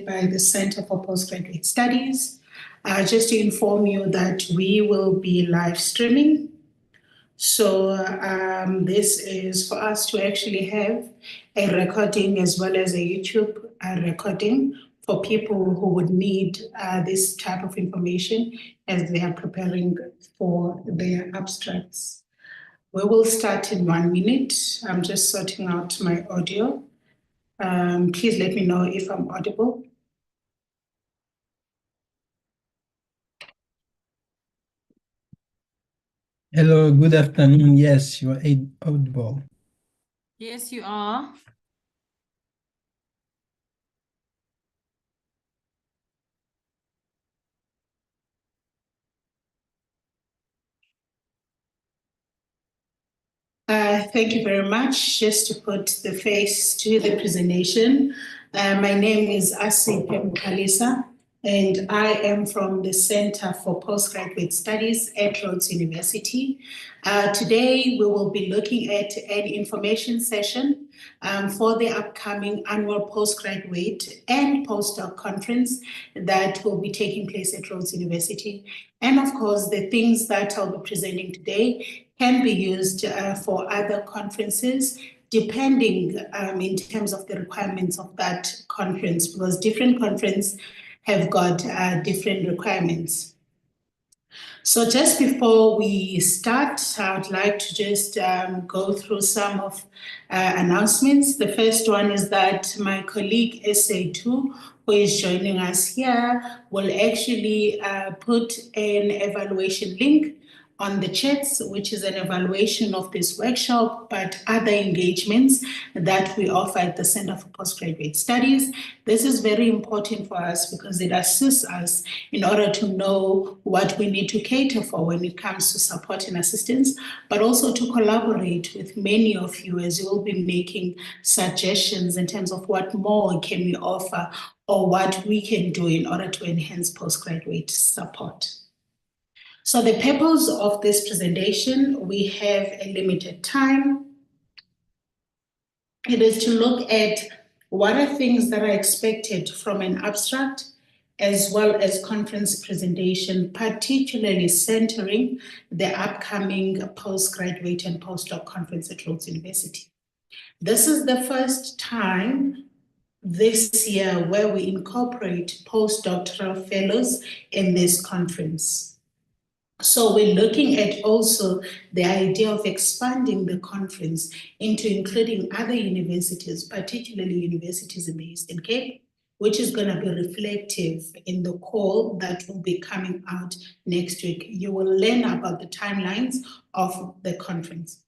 by the Center for Postgraduate Studies. Just to inform you that we will be live streaming. So this is for us to actually have a recording as well as a YouTube recording for people who would need this type of information as they are preparing for their abstracts. We will start in 1 minute. I'm just sorting out my audio. Please let me know if I'm audible. Hello, good afternoon. Yes, you are audible. Yes, you are. Thank you very much. Just to put the face to the presentation, my name is Asi Pemkalisa, and I am from the Center for Postgraduate Studies at Rhodes University. Today, we will be looking at an information session for the upcoming annual postgraduate and postdoc conference that will be taking place at Rhodes University. And of course, the things that I'll be presenting today can be used for other conferences, depending in terms of the requirements of that conference, because different conferences have got different requirements. So just before we start, I would like to just go through some of announcements. The first one is that my colleague SA2, who is joining us here, will actually put an evaluation link on the chats, which is an evaluation of this workshop, but other engagements that we offer at the Center for Postgraduate Studies. This is very important for us because it assists us in order to know what we need to cater for when it comes to support and assistance, but also to collaborate with many of you as you will be making suggestions in terms of what more can we offer or what we can do in order to enhance postgraduate support. So the purpose of this presentation, we have a limited time. It is to look at what are things that are expected from an abstract as well as conference presentation, particularly centering the upcoming postgraduate and postdoc conference at Rhodes University. This is the first time this year where we incorporate postdoctoral fellows in this conference. So we're looking at also the idea of expanding the conference into including other universities, particularly universities in the Eastern Cape, which is going to be reflective in the call that will be coming out next week. You will learn about the timelines of the conference.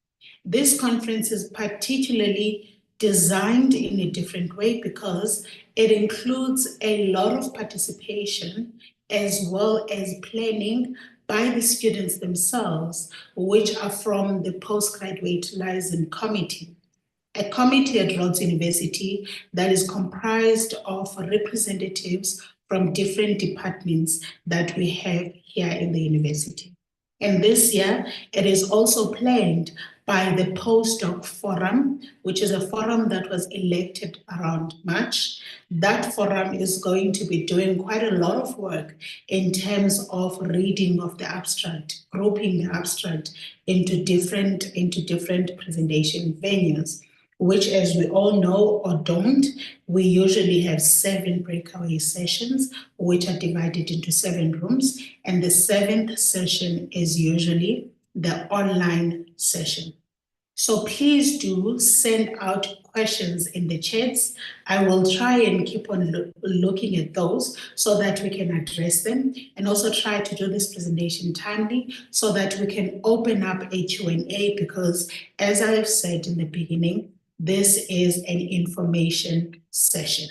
This conference is particularly designed in a different way because it includes a lot of participation as well as planning by the students themselves, which are from the Postgraduate Liaison Committee, a committee at Rhodes University that is comprised of representatives from different departments that we have here in the university. And this year, it is also planned by the Postdoc Forum, which is a forum that was elected around March. That forum is going to be doing quite a lot of work in terms of reading of the abstract, grouping the abstract into different presentation venues, which, as we all know or don't, we usually have 7 breakaway sessions, which are divided into 7 rooms. And the 7th session is usually the online session. So please do send out questions in the chats. I will try and keep on looking at those so that we can address them, and also try to do this presentation timely so that we can open up a Q&A, because as I have said in the beginning, this is an information session.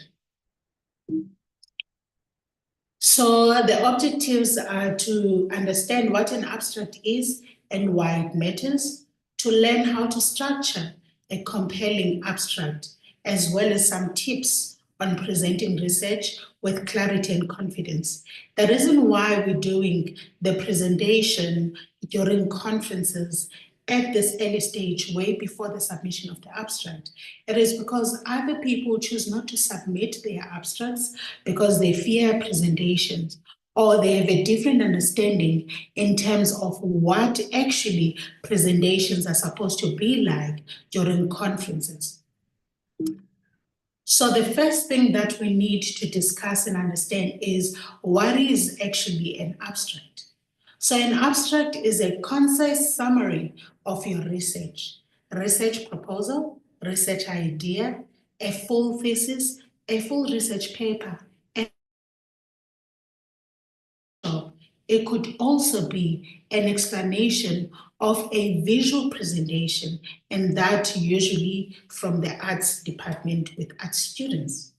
So the objectives are to understand what an abstract is and why it matters, to learn how to structure a compelling abstract, as well as some tips on presenting research with clarity and confidence. The reason why we're doing the presentation during conferences at this early stage, way before the submission of the abstract, it is because other people choose not to submit their abstracts because they fear presentations or they have a different understanding in terms of what actually presentations are supposed to be like during conferences. So the first thing that we need to discuss and understand is what is actually an abstract. So an abstract is a concise summary of your research proposal, research idea, a full thesis, a full research paper. It could also be an explanation of a visual presentation, and that usually from the arts department with art students.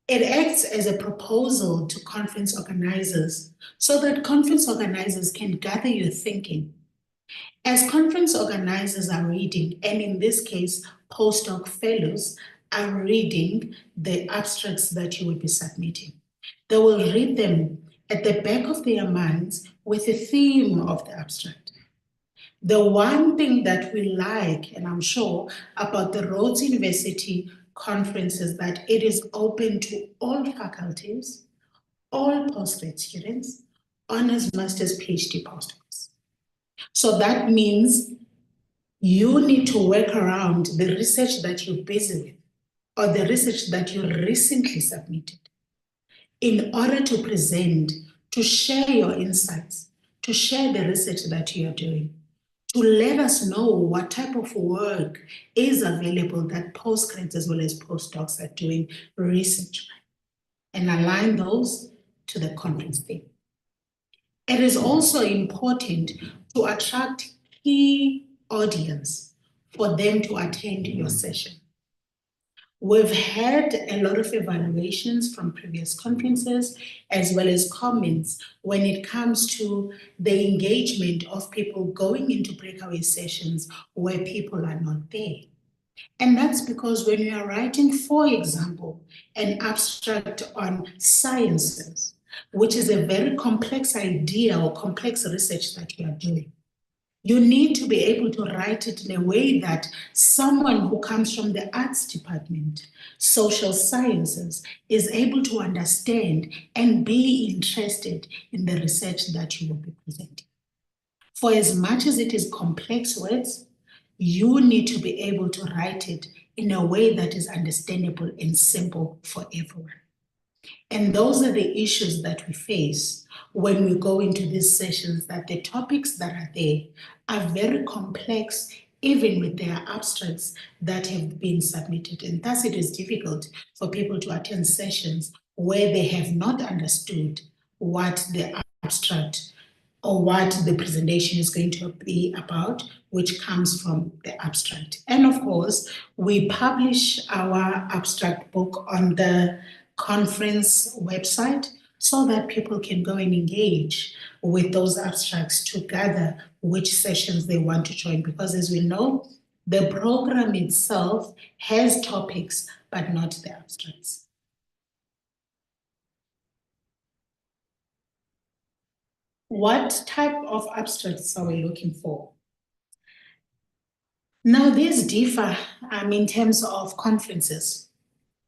It acts as a proposal to conference organizers so that conference organizers can gather your thinking. As conference organizers are reading, and in this case, postdoc fellows are reading the abstracts that you will be submitting, they will read them at the back of their minds with the theme of the abstract. The one thing that we like, and I'm sure, about the Rhodes University conference is that it is open to all faculties, all postgrad students, honors, masters, PhD postdocs. So that means you need to work around the research that you're busy with or the research that you recently submitted in order to present, to share your insights, to share the research that you are doing, to let us know what type of work is available that postgrads as well as postdocs are doing research, and align those to the conference theme. It is also important to attract key audience for them to attend your session. We've had a lot of evaluations from previous conferences as well as comments when it comes to the engagement of people going into breakaway sessions where people are not there. And that's because when you are writing, for example, an abstract on sciences, which is a very complex idea or complex research that you are doing, you need to be able to write it in a way that someone who comes from the arts department, social sciences, is able to understand and be interested in the research that you will be presenting. For as much as it is complex words, you need to be able to write it in a way that is understandable and simple for everyone. And those are the issues that we face when we go into these sessions, that the topics that are there are very complex, even with their abstracts that have been submitted. And thus it is difficult for people to attend sessions where they have not understood what the abstract or what the presentation is going to be about, which comes from the abstract. And of course, we publish our abstract book on the conference website so that people can go and engage with those abstracts to gather which sessions they want to join. Because as we know, the program itself has topics, but not the abstracts. What type of abstracts are we looking for? Now, these differ in terms of conferences.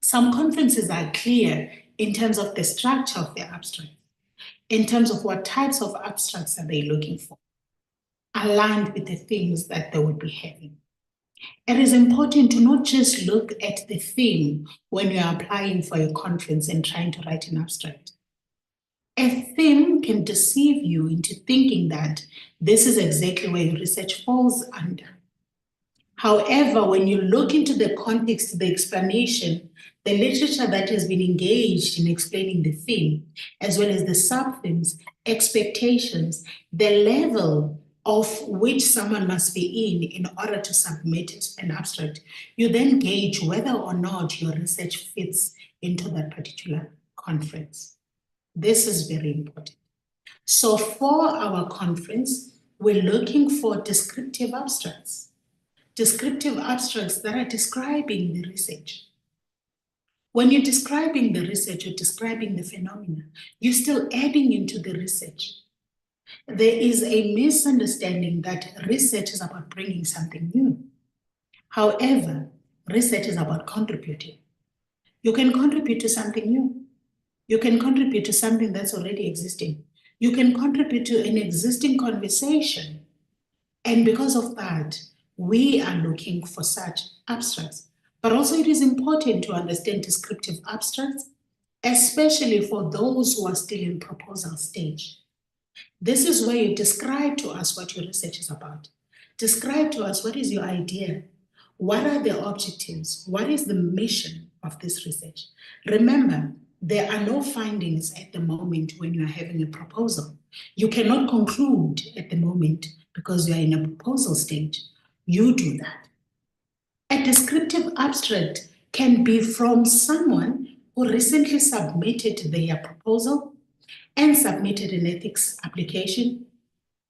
Some conferences are clear in terms of the structure of the abstract, in terms of what types of abstracts are they looking for, aligned with the themes that they would be having. It is important to not just look at the theme when you're applying for a conference and trying to write an abstract. A theme can deceive you into thinking that this is exactly where your research falls under. However, when you look into the context, the explanation, the literature that has been engaged in explaining the theme, as well as the sub-themes, expectations, the level of which someone must be in order to submit an abstract, you then gauge whether or not your research fits into that particular conference. This is very important. So for our conference, we're looking for descriptive abstracts that are describing the research. When you're describing the research, you're describing the phenomena, you're still adding into the research. There is a misunderstanding that research is about bringing something new. However, research is about contributing. You can contribute to something new. You can contribute to something that's already existing. You can contribute to an existing conversation. And because of that, we are looking for such abstracts. But also it is important to understand descriptive abstracts, especially for those who are still in proposal stage. This is where you describe to us what your research is about. Describe to us what is your idea. What are the objectives? What is the mission of this research? Remember, there are no findings at the moment when you are having a proposal. You cannot conclude at the moment because you are in a proposal stage. You do that. A descriptive abstract can be from someone who recently submitted their proposal and submitted an ethics application,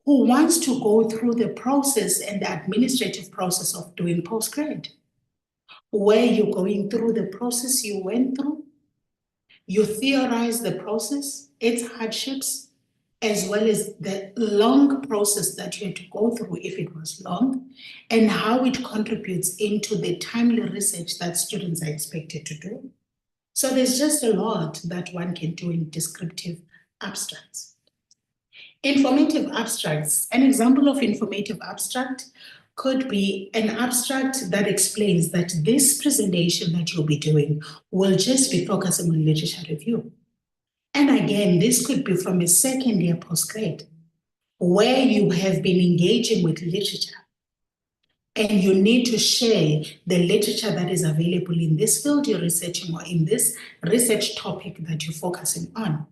who wants to go through the process and the administrative process of doing postgrad, where you're going through the process you went through, you theorize the process, its hardships, as well as the long process that you had to go through if it was long, and how it contributes into the timely research that students are expected to do. So there's just a lot that one can do in descriptive abstracts. Informative abstracts. An example of informative abstract could be an abstract that explains that this presentation that you'll be doing will just be focusing on literature review. And again, this could be from a second year postgrad, where you have been engaging with literature and you need to share the literature that is available in this field you're researching or in this research topic that you're focusing on.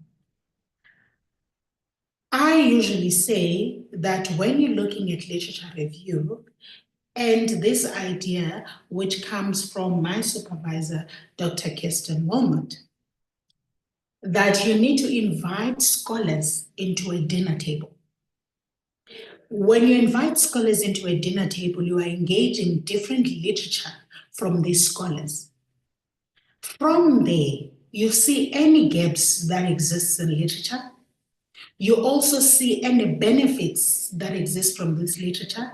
I usually say that when you're looking at literature review, and this idea, which comes from my supervisor, Dr. Kirsten Wilmot, that you need to invite scholars into a dinner table. When you invite scholars into a dinner table, you are engaging different literature from these scholars. From there, you see any gaps that exist in literature. You also see any benefits that exist from this literature,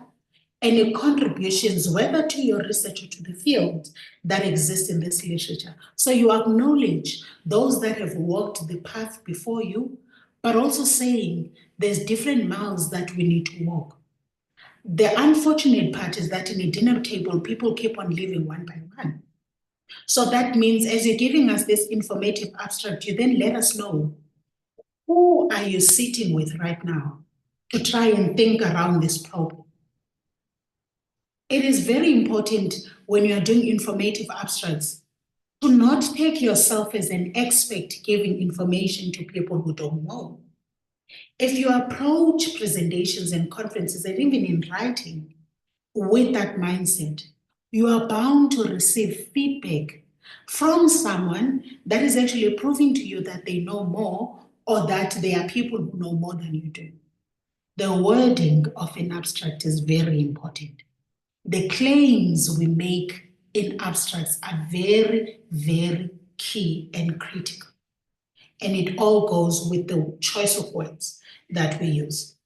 any contributions, whether to your research or to the field, that exist in this literature. So you acknowledge those that have walked the path before you, but also saying there's different miles that we need to walk. The unfortunate part is that in a dinner table, people keep on leaving one by one. So that means as you're giving us this informative abstract, you then let us know, who are you sitting with right now to try and think around this problem? It is very important when you are doing informative abstracts to not take yourself as an expert giving information to people who don't know. If you approach presentations and conferences, and even in writing, with that mindset, you are bound to receive feedback from someone that is actually proving to you that they know more, or that there are people who know more than you do. The wording of an abstract is very important. The claims we make in abstracts are very, very key and critical. And it all goes with the choice of words that we use.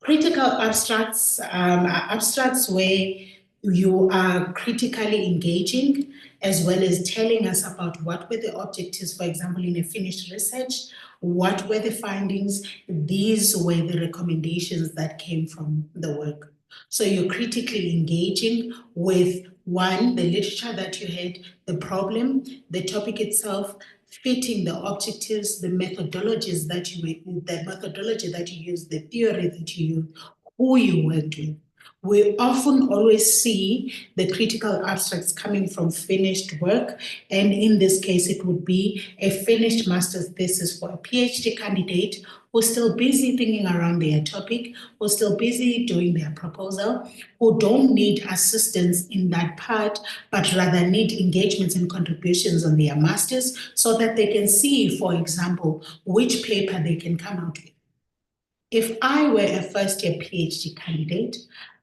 Critical abstracts are abstracts where you are critically engaging, as well as telling us about what were the objectives, for example, in a finished research, what were the findings, these were the recommendations that came from the work. So you're critically engaging with one, the literature that you had, the problem, the topic itself, fitting the objectives, the methodologies that the methodology that you use, the theory that you use, who you worked with. We often always see the critical abstracts coming from finished work. And in this case, it would be a finished master's thesis for a PhD candidate who's still busy thinking around their topic, who's still busy doing their proposal, who don't need assistance in that part, but rather need engagements and contributions on their masters so that they can see, for example, which paper they can come out with. If I were a first-year PhD candidate,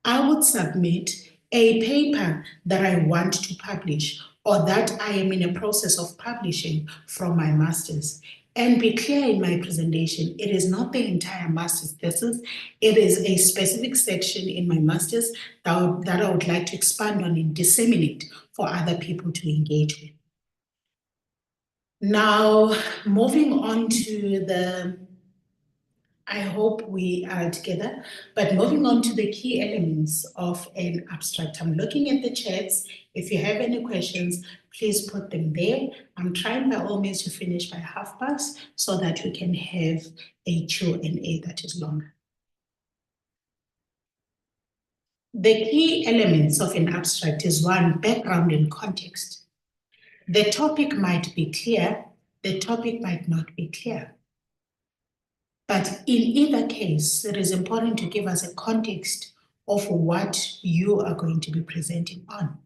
I would submit a paper that I want to publish or that I am in a process of publishing from my master's. and be clear in my presentation. It is not the entire master's thesis. It is a specific section in my master's that I would like to expand on and disseminate for other people to engage with. Now, moving on to I hope we are together, but moving on to the key elements of an abstract. I'm looking at the chats. If you have any questions, please put them there. I'm trying by all means to finish by past so that we can have a Q&A that is longer. The key elements of an abstract is one, background and context. The topic might be clear, the topic might not be clear. But in either case, it is important to give us a context of what you are going to be presenting on.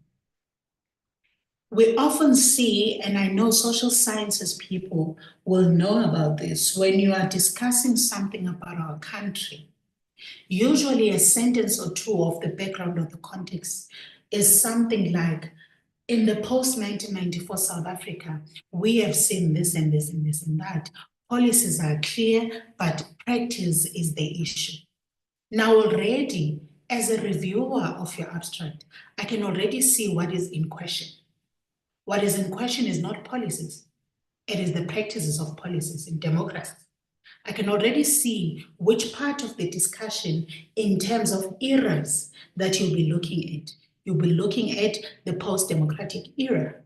We often see, and I know social sciences people will know about this, when you are discussing something about our country, usually a sentence or two of the background of the context is something like, in the post-1994 South Africa, we have seen this and this and this and that. Policies are clear, but practice is the issue. Now already, as a reviewer of your abstract, I can already see what is in question. What is in question is not policies. It is the practices of policies in democracy. I can already see which part of the discussion in terms of eras that you'll be looking at. You'll be looking at the post-democratic era.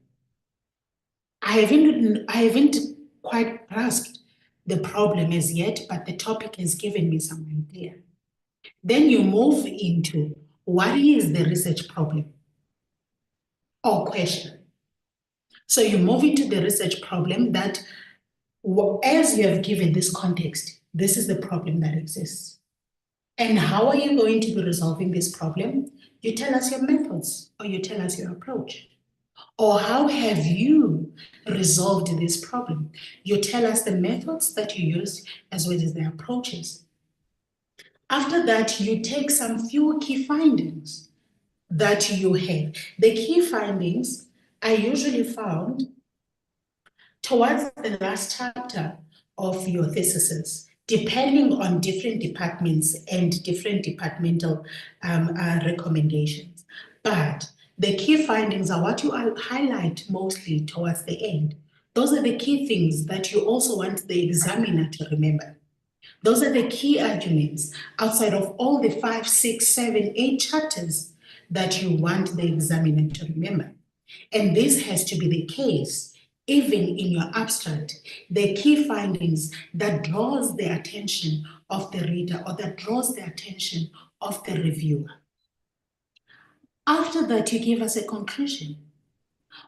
I haven't quite grasped the problem as yet, but the topic has given me some idea. Then you move into what is the research problem or question. So you move into the research problem that, as you have given this context, this is the problem that exists. And how are you going to be resolving this problem? You tell us your methods, or you tell us your approach. Or how have you resolved this problem? You tell us the methods that you used as well as the approaches. After that, you take some few key findings that you have. The key findings are usually found towards the last chapter of your theses, depending on different departments and different departmental recommendations. But the key findings are what you highlight mostly towards the end. Those are the key things that you also want the examiner to remember. Those are the key arguments outside of all the 5, 6, 7, 8 chapters that you want the examiner to remember. And this has to be the case even in your abstract, the key findings that draws the attention of the reader or that draws the attention of the reviewer. After that, you give us a conclusion.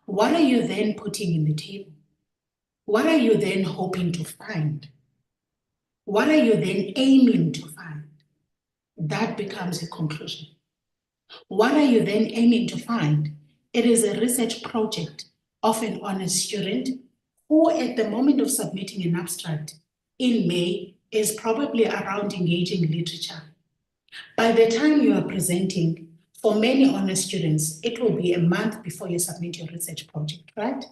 What are you then putting in the table? What are you then hoping to find? What are you then aiming to find? That becomes a conclusion. What are you then aiming to find? It is a research project of an honest student who, at the moment of submitting an abstract in May, is probably around engaging literature. By the time you are presenting, for many honest students, it will be a month before you submit your research project, right?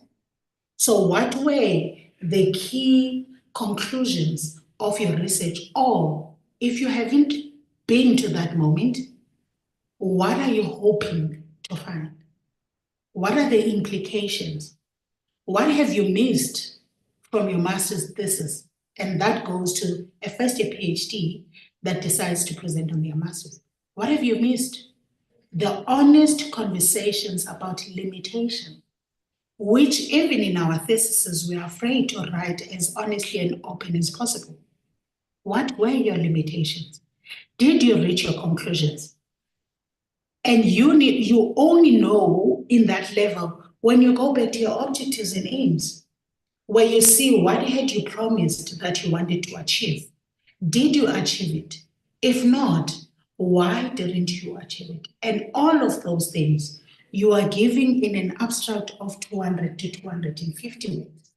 So what were the key conclusions of your research? Or if you haven't been to that moment, what are you hoping to find? What are the implications? What have you missed from your master's thesis? And that goes to a first-year PhD that decides to present on their master's. What have you missed? The honest conversations about limitation, which even in our theses, we are afraid to write as honestly and open as possible. What were your limitations? Did you reach your conclusions? And you only know in that level when you go back to your objectives and aims, where you see what had you promised that you wanted to achieve. Did you achieve it? If not, why didn't you achieve it? And all of those things you are giving in an abstract of 200 to 250 words.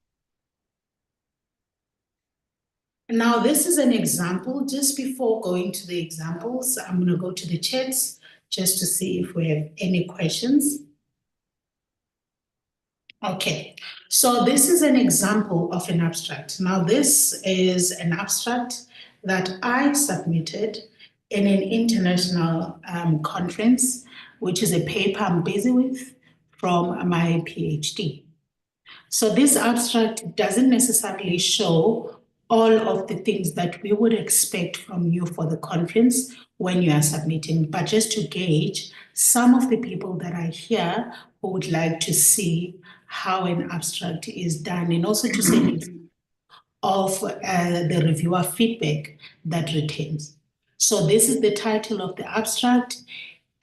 Now, this is an example. Just before going to the examples, I'm going to go to the chats just to see if we have any questions. Okay, so this is an example of an abstract. Now, this is an abstract that I submitted in an international conference, which is a paper I'm busy with from my PhD. So this abstract doesn't necessarily show all of the things that we would expect from you for the conference when you are submitting, but just to gauge some of the people that are here who would like to see how an abstract is done, and also to see of the reviewer feedback that retains. So this is the title of the abstract.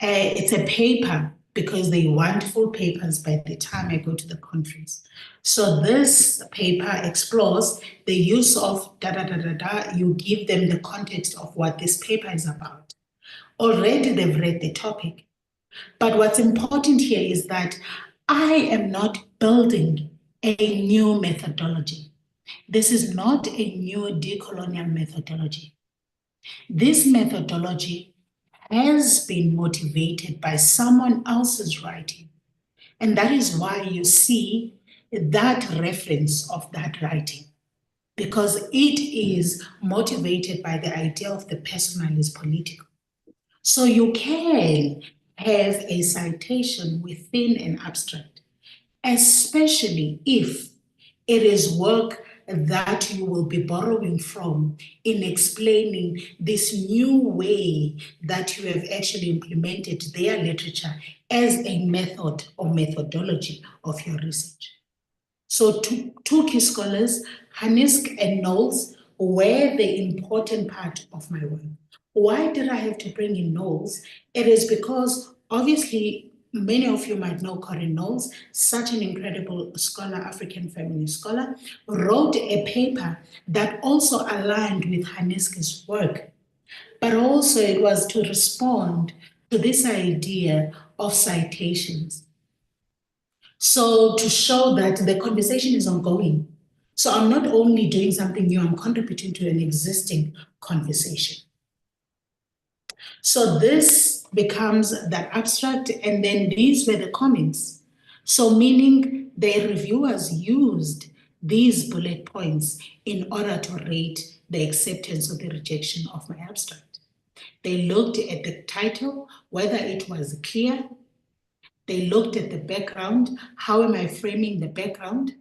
It's a paper because they want full papers by the time I go to the conference. So this paper explores the use of You give them the context of what this paper is about. Already they've read the topic. But what's important here is that I am not building a new methodology. This is not a new decolonial methodology. This methodology has been motivated by someone else's writing. And that is why you see that reference of that writing, because it is motivated by the idea of the personal is political. So you can have a citation within an abstract, especially if it is work that you will be borrowing from in explaining this new way that you have actually implemented their literature as a method or methodology of your research. So two key scholars, Hannisk and Knowles, were the important part of my work. Why did I have to bring in Knowles? It is because obviously many of you might know Corinne Knowles, such an incredible scholar, African feminist scholar, wrote a paper that also aligned with Hannisk's work. But also it was to respond to this idea of citations. So to show that the conversation is ongoing. So I'm not only doing something new, I'm contributing to an existing conversation. So this becomes that abstract, and then these were the comments. So meaning the reviewers used these bullet points in order to rate the acceptance or the rejection of my abstract. They looked at the title, whether it was clear. They looked at the background. How am I framing the background?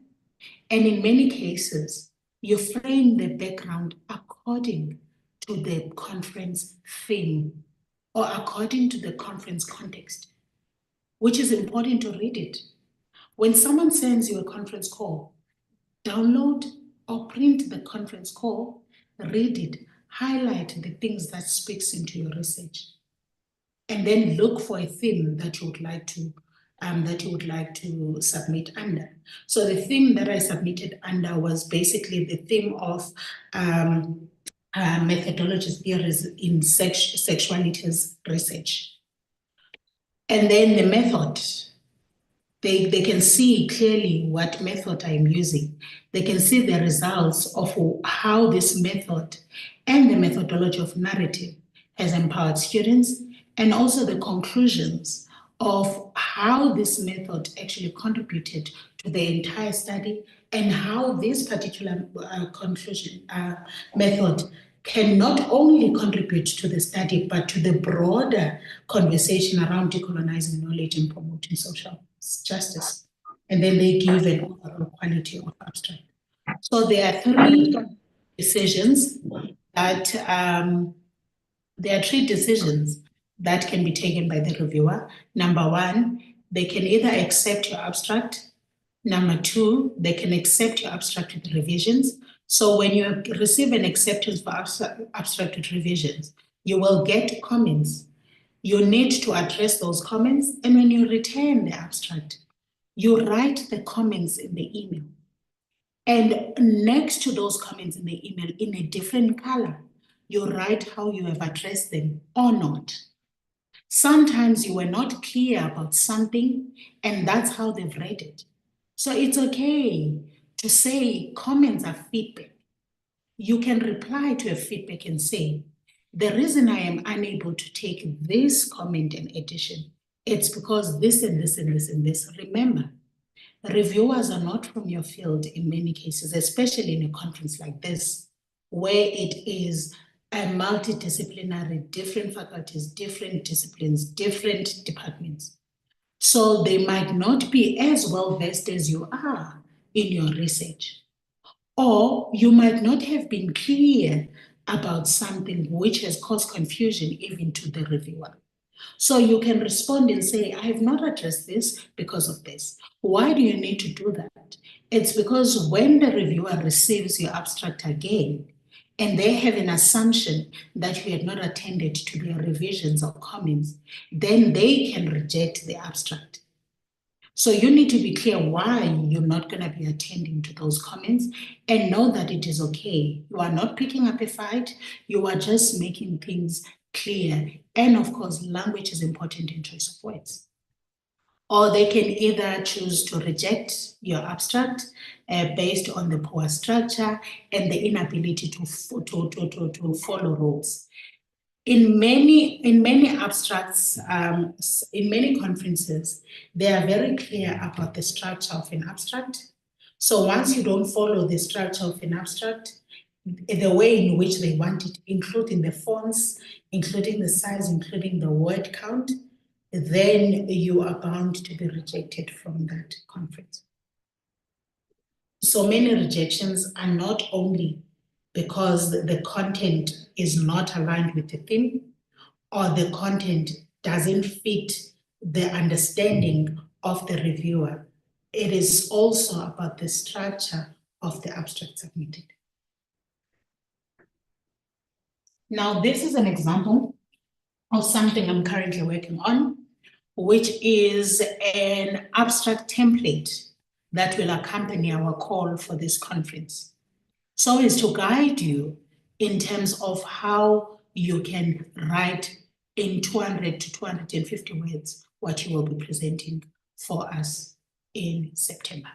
And in many cases, you frame the background according to the conference theme or according to the conference context, which is important to read it. When someone sends you a conference call, download or print the conference call, read it, highlight the things that speaks into your research, and then look for a theme that you would like to submit under. So the theme that I submitted under was basically the theme of methodologies, theories in sexualities research. And then the method, they can see clearly what method I'm using. They can see the results of how this method and the methodology of narrative has empowered students, and also the conclusions of how this method actually contributed to the entire study, and how this particular method can not only contribute to the study, but to the broader conversation around decolonizing knowledge and promoting social justice. And then they give an overall quality of abstract. So there are three decisions that there are three decisions that can be taken by the reviewer. Number one, they can either accept your abstract. Number two, they can accept your abstract with revisions. So when you receive an acceptance for abstract with revisions, you will get comments. You need to address those comments. And when you return the abstract, you write the comments in the email. And next to those comments in the email, in a different color, you write how you have addressed them or not. Sometimes you were not clear about something, and that's how they've read it. So it's okay to say comments are feedback. You can reply to a feedback and say, the reason I am unable to take this comment and addition, it's because this and this and this and this. Remember, Reviewers are not from your field in many cases, especially in a conference like this, where it is a multidisciplinary, different faculties, different disciplines, different departments. So they might not be as well versed as you are in your research. Or you might not have been clear about something which has caused confusion even to the reviewer. So you can respond and say, I have not addressed this because of this. Why do you need to do that? It's because when the reviewer receives your abstract again, and they have an assumption that you had not attended to their revisions or comments, then they can reject the abstract. So you need to be clear why you're not going to be attending to those comments and know that it is okay. You are not picking up a fight. You are just making things clear. And of course, language is important in choice of words. Or they can either choose to reject your abstract based on the poor structure and the inability to follow rules. In many abstracts, in many conferences, they are very clear about the structure of an abstract. So once you don't follow the structure of an abstract, the way in which they want it, including the fonts, including the size, including the word count, then you are bound to be rejected from that conference. So many rejections are not only because the content is not aligned with the theme, or the content doesn't fit the understanding of the reviewer. It is also about the structure of the abstract submitted. Now, this is an example of something I'm currently working on, which is an abstract template that will accompany our call for this conference. So it's to guide you in terms of how you can write in 200 to 250 words what you will be presenting for us in September.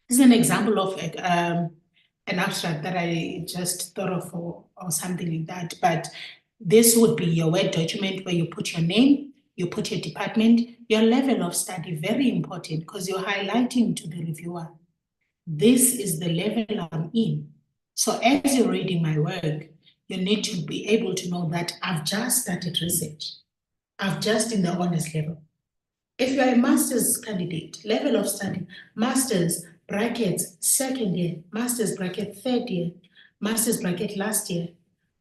This is an example of an abstract that I just thought of or something like that, but this would be your Word document where you put your name, you put your department, your level of study, very important because you're highlighting to the reviewer, this is the level I'm in. So as you're reading my work, you need to be able to know that I've just started research. I've just in the honors level. If you're a master's candidate, level of study, master's brackets, second year, master's bracket, third year, master's bracket last year,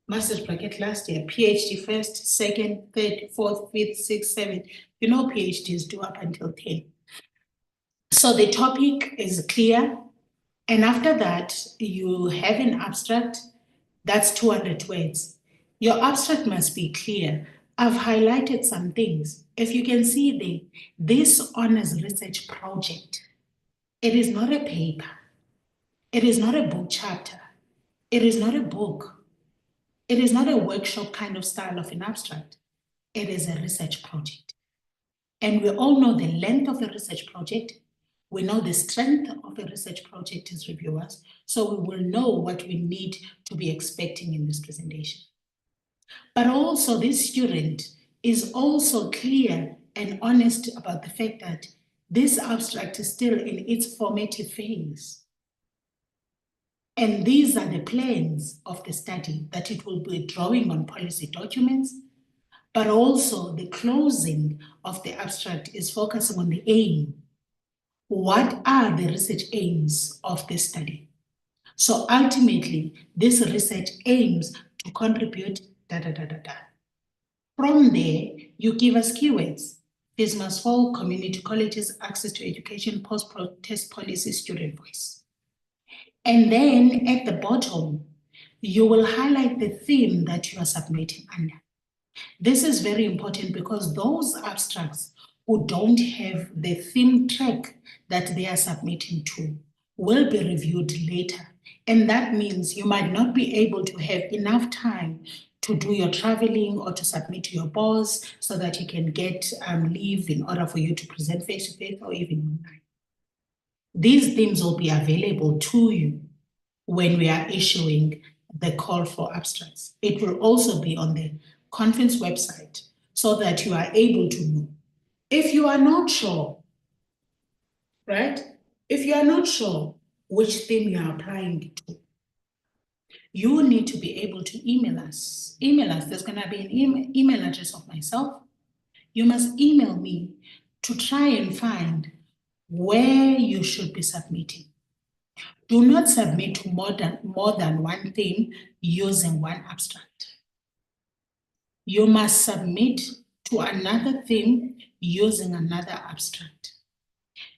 master's bracket last year, PhD first, second, third, fourth, fifth, sixth, seventh. You know, PhDs do up until 10. So the topic is clear. And after that, you have an abstract, that's 200 words. Your abstract must be clear. I've highlighted some things. If you can see this honors research project, it is not a paper. It is not a book chapter. It is not a book. It is not a workshop kind of style of an abstract. It is a research project. And we all know the length of a research project. We know the strength of a research project as reviewers, so we will know what we need to be expecting in this presentation. But also this student is also clear and honest about the fact that this abstract is still in its formative phase. And these are the plans of the study, that it will be drawing on policy documents, but also the closing of the abstract is focusing on the aim. What are the research aims of this study? So ultimately, this research aims to contribute From there, you give us keywords. This must fall community colleges, access to education, post-protest policy, student voice. And then at the bottom, you will highlight the theme that you are submitting under. This is very important because those abstracts who don't have the theme track that they are submitting to will be reviewed later. And that means you might not be able to have enough time to do your traveling or to submit to your boss so that you can get leave in order for you to present face-to-face or even online. These themes will be available to you when we are issuing the call for abstracts. It will also be on the conference website so that you are able to know. If you are not sure right? If you are not sure which theme you are applying to, you need to be able to email us. Email us. There's going to be an email address of myself. You must email me to try and find where you should be submitting. Do not submit to more than one theme using one abstract. You must submit to another theme using another abstract.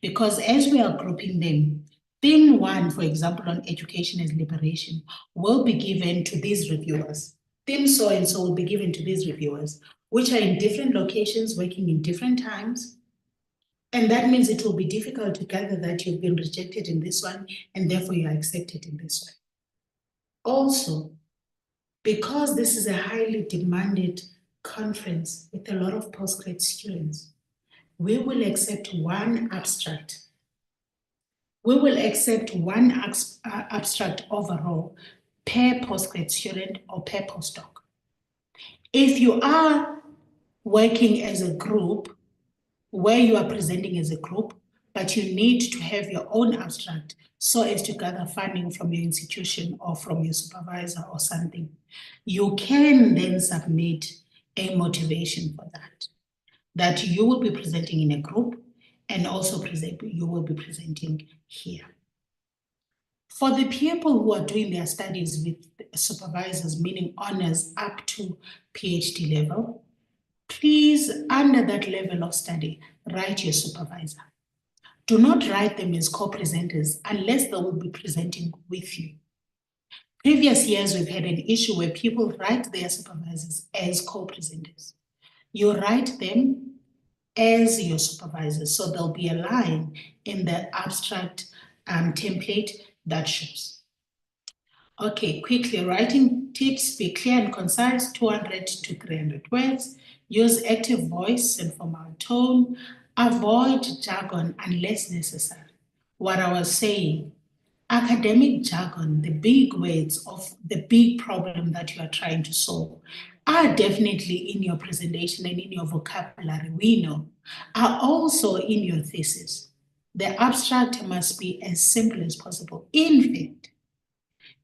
Because as we are grouping them, theme 1, for example, on education as liberation, will be given to these reviewers. Theme so and so will be given to these reviewers, which are in different locations, working in different times. And that means it will be difficult to gather that you've been rejected in this one, and therefore you are accepted in this one. Also, because this is a highly demanded conference with a lot of postgrad students, we will accept one abstract. We will accept one abstract overall per postgrad student or per postdoc. If you are working as a group, where you are presenting as a group, but you need to have your own abstract so as to gather funding from your institution or from your supervisor or something, you can then submit a motivation for that you will be presenting in a group and also you will be presenting here. For the people who are doing their studies with supervisors, meaning honors up to PhD level, please, under that level of study, write your supervisor. Do not write them as co-presenters unless they will be presenting with you. Previous years, we've had an issue where people write their supervisors as co-presenters. You write them as your supervisors, so there'll be a line in the abstract template that shows. Okay, quickly, writing tips: be clear and concise, 200 to 300 words. Use active voice and formal tone. Avoid jargon unless necessary. What I was saying, academic jargon, the big words of the big problem that you are trying to solve, are definitely in your presentation and in your vocabulary, we know, are also in your thesis. The abstract must be as simple as possible. In fact,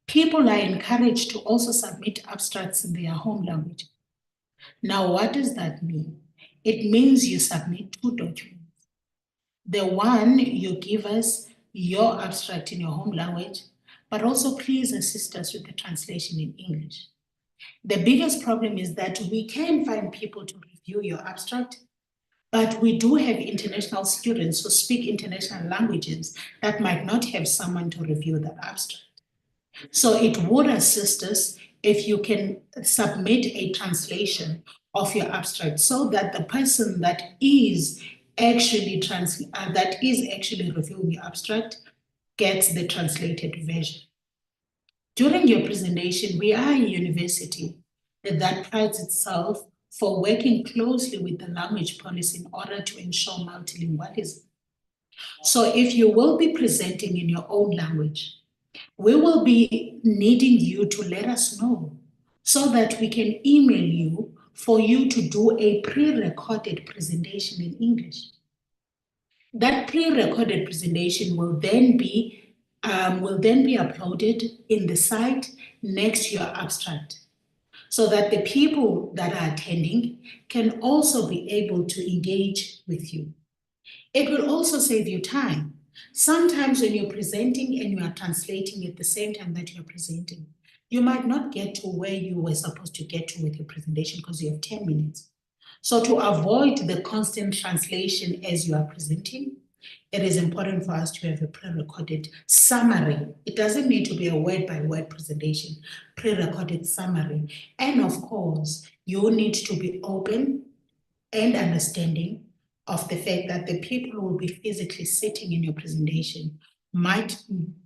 people are encouraged to also submit abstracts in their home language. Now, what does that mean? It means you submit 2 documents. The one, you give us your abstract in your home language, but also please assist us with the translation in English. The biggest problem is that we can find people to review your abstract, but we do have international students who speak international languages that might not have someone to review the abstract. So it would assist us if you can submit a translation of your abstract so that the person that is actually reviewing your abstract gets the translated version. During your presentation, we are a university that prides itself for working closely with the language policy in order to ensure multilingualism. So if you will be presenting in your own language, we will be needing you to let us know so that we can email you for you to do a pre-recorded presentation in English. That pre-recorded presentation will then be uploaded in the site next to your abstract, so that the people that are attending can also be able to engage with you. It will also save you time. Sometimes when you're presenting and you are translating at the same time that you're presenting, you might not get to where you were supposed to get to with your presentation because you have 10 minutes. So to avoid the constant translation as you are presenting, it is important for us to have a pre-recorded summary. It doesn't need to be a word-by-word presentation, pre-recorded summary. And of course, you need to be open and understanding of the fact that the people who will be physically sitting in your presentation might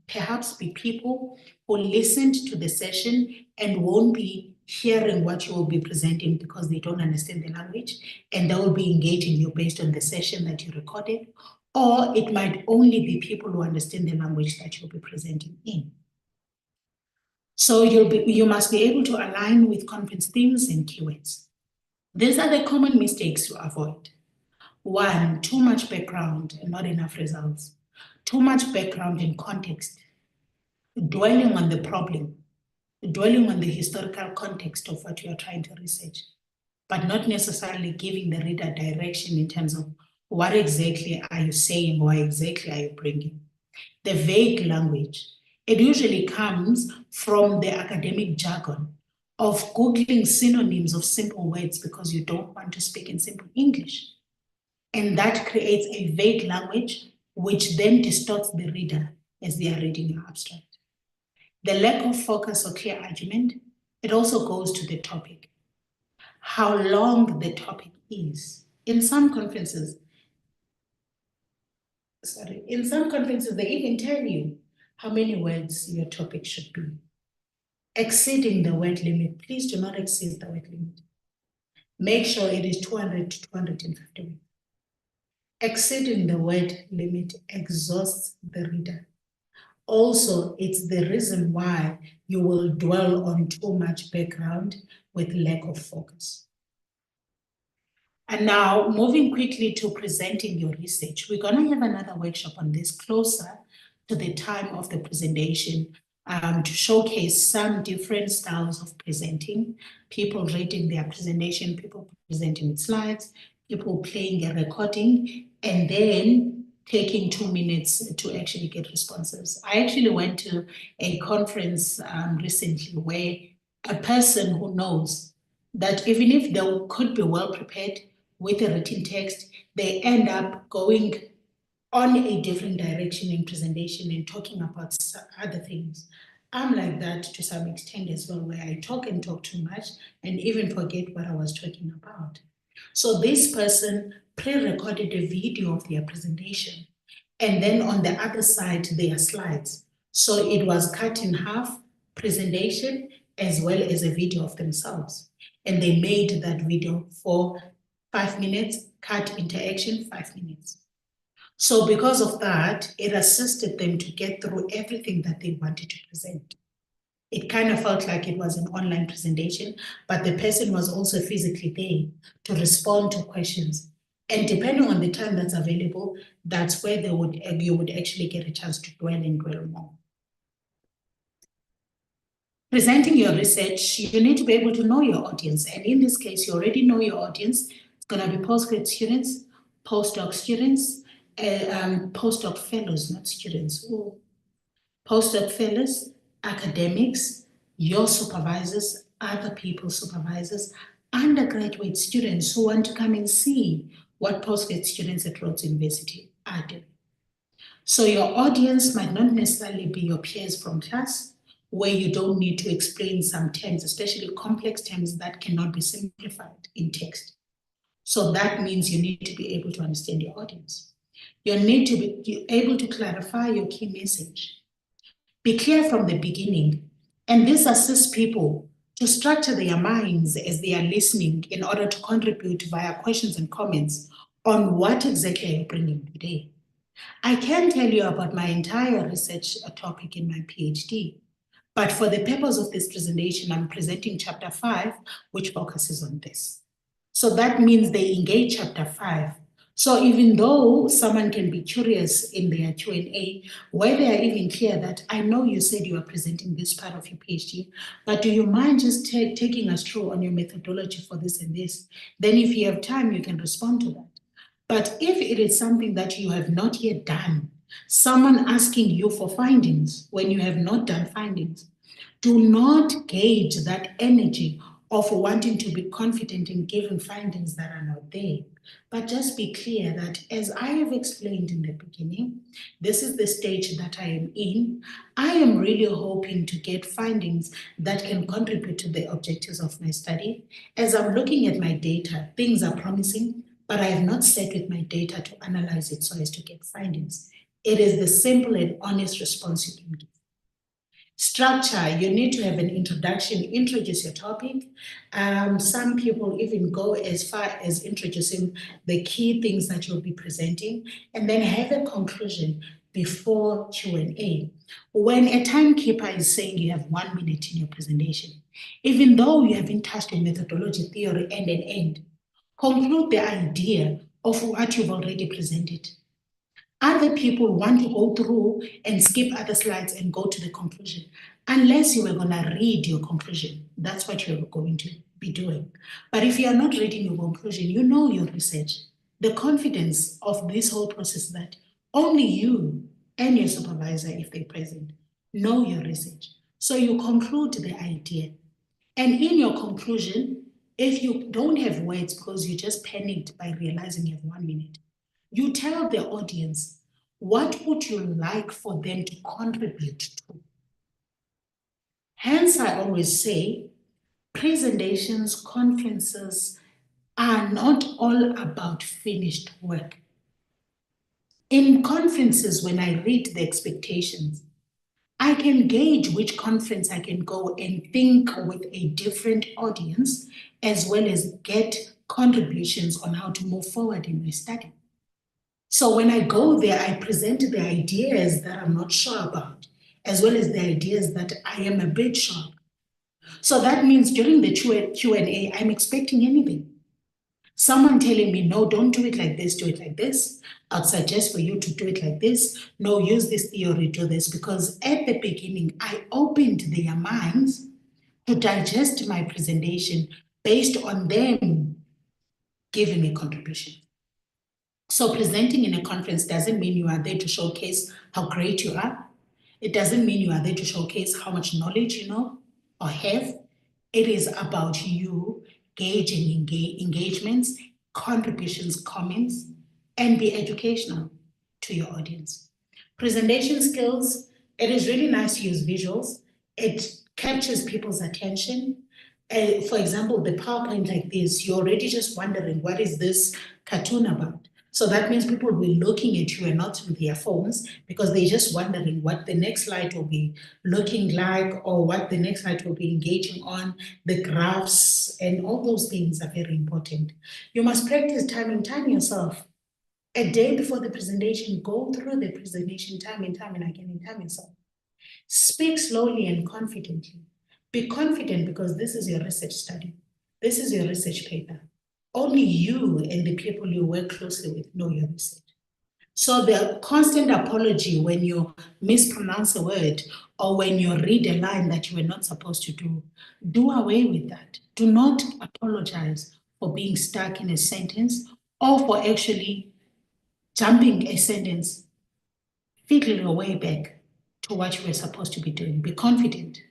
perhaps be people who listened to the session and won't be hearing what you will be presenting because they don't understand the language, and they will be engaging you based on the session that you recorded, or it might only be people who understand the language that you'll be presenting in. So you must be able to align with conference themes and keywords. These are the common mistakes to avoid. 1, too much background and not enough results. too much background and context, dwelling on the problem, dwelling on the historical context of what you are trying to research, but not necessarily giving the reader direction in terms of what exactly are you saying, why exactly are you bringing. The vague language, it usually comes from the academic jargon of Googling synonyms of simple words because you don't want to speak in simple English. And that creates a vague language, which then distorts the reader as they are reading your abstract. The lack of focus or clear argument, it also goes to the topic. How long the topic is. In some conferences, they even tell you how many words your topic should be. Exceeding the word limit, please do not exceed the word limit. Make sure it is 200 to 250 words. Exceeding the word limit exhausts the reader. Also, it's the reason why you will dwell on too much background with lack of focus. And now, moving quickly to presenting your research, we're going to have another workshop on this closer to the time of the presentation to showcase some different styles of presenting, people reading their presentation, people presenting with slides, people playing a recording, and then taking 2 minutes to actually get responses. I actually went to a conference recently where a person who knows that even if they could be well prepared with a written text, they end up going on a different direction in presentation and talking about other things. I'm like that to some extent as well, where I talk too much and even forget what I was talking about. So this person pre-recorded a video of their presentation, and then on the other side, their slides. So it was cut in half, presentation, as well as a video of themselves. And they made that video for 5 minutes, cut interaction, 5 minutes. So because of that, it assisted them to get through everything that they wanted to present. It kind of felt like it was an online presentation, but the person was also physically there to respond to questions. And depending on the time that's available, that's where you would actually get a chance to dwell more. Presenting your research, you need to be able to know your audience. And in this case, you already know your audience. It's going to be postgrad students, postdoc students, postdoc fellows, not students. Ooh. Postdoc fellows, academics, your supervisors, other people's supervisors, undergraduate students who want to come and see what postgrad students at Rhodes University are doing. So your audience might not necessarily be your peers from class, where you don't need to explain some terms, especially complex terms that cannot be simplified in text. So that means you need to be able to understand your audience. You need to be able to clarify your key message. Be clear from the beginning, and this assists people to structure their minds as they are listening in order to contribute via questions and comments on what exactly are you bringing today. I can tell you about my entire research topic in my PhD, but for the purpose of this presentation, I'm presenting chapter 5, which focuses on this. So that means they engage chapter 5. So even though someone can be curious in their Q&A, where they are even clear that I know you said you are presenting this part of your PhD, but do you mind just taking us through on your methodology for this and this? Then if you have time, you can respond to that. But if it is something that you have not yet done, someone asking you for findings when you have not done findings, do not gauge that energy of wanting to be confident in giving findings that are not there. But just be clear that, as I have explained in the beginning, this is the stage that I am in. I am really hoping to get findings that can contribute to the objectives of my study. As I'm looking at my data, things are promising, but I have not sat with my data to analyze it so as to get findings. It is the simple and honest response you can give. Structure, you need to have an introduction, introduce your topic. Some people even go as far as introducing the key things that you'll be presenting, and then have a conclusion before Q&A. When a timekeeper is saying you have 1 minute in your presentation, even though you haven't touched on methodology, theory, end, conclude the idea of what you've already presented. Other people want to go through and skip other slides and go to the conclusion. Unless you were going to read your conclusion, that's what you're going to be doing. But if you are not reading your conclusion, you know your research. The confidence of this whole process is that only you and your supervisor, if they're present, know your research. So you conclude the idea. And in your conclusion, if you don't have words because you just panicked by realizing you have 1 minute, you tell the audience, what would you like for them to contribute to? Hence, I always say, presentations, conferences are not all about finished work. In conferences, when I read the expectations, I can gauge which conference I can go and think with a different audience, as well as get contributions on how to move forward in my study. So when I go there, I present the ideas that I'm not sure about, as well as the ideas that I am a bit sure. So that means during the Q&A, I'm expecting anything. Someone telling me, no, don't do it like this, do it like this. I'd suggest for you to do it like this. No, use this theory, do this. Because at the beginning, I opened their minds to digest my presentation based on them giving a contribution. So presenting in a conference doesn't mean you are there to showcase how great you are. It doesn't mean you are there to showcase how much knowledge you know or have. It is about you gauging engagements, contributions, comments, and be educational to your audience. Presentation skills, it is really nice to use visuals. It captures people's attention. For example, the PowerPoint like this, you're already just wondering, what is this cartoon about? So that means people will be looking at you and not through their phones because they're just wondering what the next slide will be looking like or what the next slide will be engaging on, the graphs, and all those things are very important. You must practice time and time yourself. A day before the presentation, go through the presentation time and time and again and time yourself. Speak slowly and confidently. Be confident because this is your research study. This is your research paper. Only you and the people you work closely with know your research. So the constant apology when you mispronounce a word or when you read a line that you were not supposed to do away with that. Do not apologize for being stuck in a sentence or for actually jumping a sentence, fiddling your way back to what you were supposed to be doing. Be confident.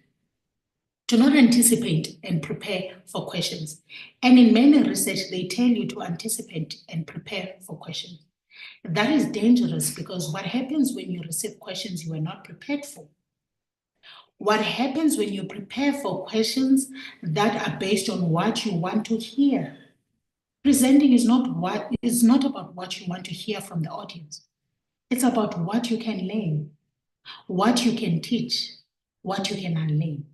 Do not anticipate and prepare for questions. And in many research, they tell you to anticipate and prepare for questions. That is dangerous because what happens when you receive questions you are not prepared for? What happens when you prepare for questions that are based on what you want to hear? Presenting is not about what you want to hear from the audience. It's about what you can learn, what you can teach, what you can unlearn.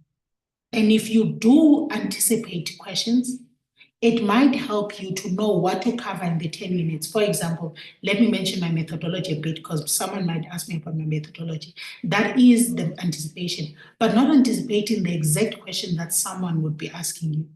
And if you do anticipate questions, it might help you to know what to cover in the 10 minutes. For example, let me mention my methodology a bit because someone might ask me about my methodology. That is the anticipation, but not anticipating the exact question that someone would be asking you.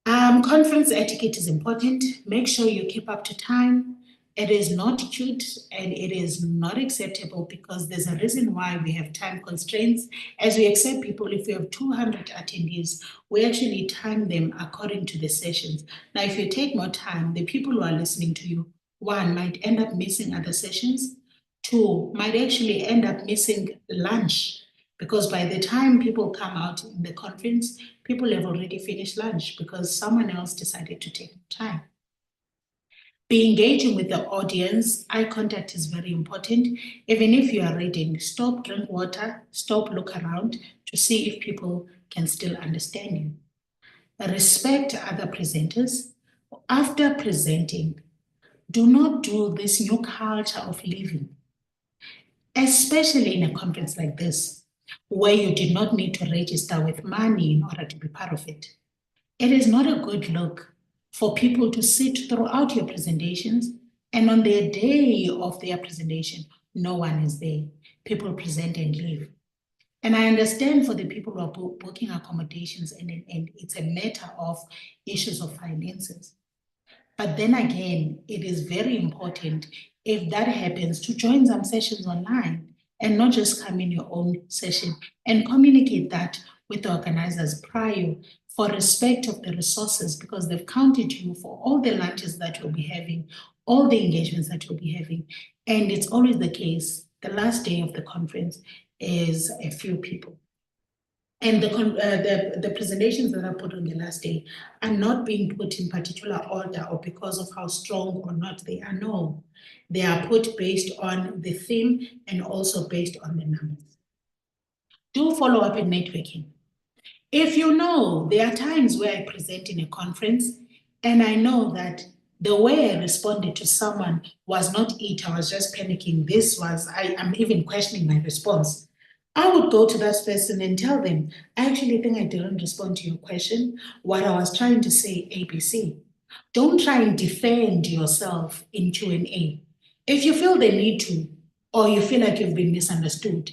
Conference etiquette is important. Make sure you keep up to time. It is not cute and it is not acceptable because there's a reason why we have time constraints. As we accept people, if we have 200 attendees, we actually time them according to the sessions. Now, if you take more time, the people who are listening to you, one, might end up missing other sessions. Two, might actually end up missing lunch because by the time people come out in the conference, people have already finished lunch because someone else decided to take time. Be engaging with the audience. Eye contact is very important. Even if you are reading, stop, drink water, stop, look around to see if people can still understand you. Respect other presenters. After presenting, do not do this new culture of living, especially in a conference like this, where you did not need to register with money in order to be part of it. It is not a good look for people to sit throughout your presentations and on the day of their presentation, no one is there. People present and leave. And I understand for the people who are booking accommodations and it's a matter of issues of finances. But then again, it is very important if that happens to join some sessions online and not just come in your own session and communicate that with the organizers prior for respect of the resources, because they've counted you for all the lunches that you'll be having, all the engagements that you'll be having. And it's always the case, the last day of the conference is a few people. And the presentations that are put on the last day are not being put in particular order or because of how strong or not they are. No, they are put based on the theme and also based on the numbers. Do follow up in networking. If you know, there are times where I present in a conference and I know that the way I responded to someone was not it. I was just panicking. I'm even questioning my response. I would go to that person and tell them, I actually think I didn't respond to your question. What I was trying to say, ABC. Don't try and defend yourself in Q&A. If you feel the need to, or you feel like you've been misunderstood,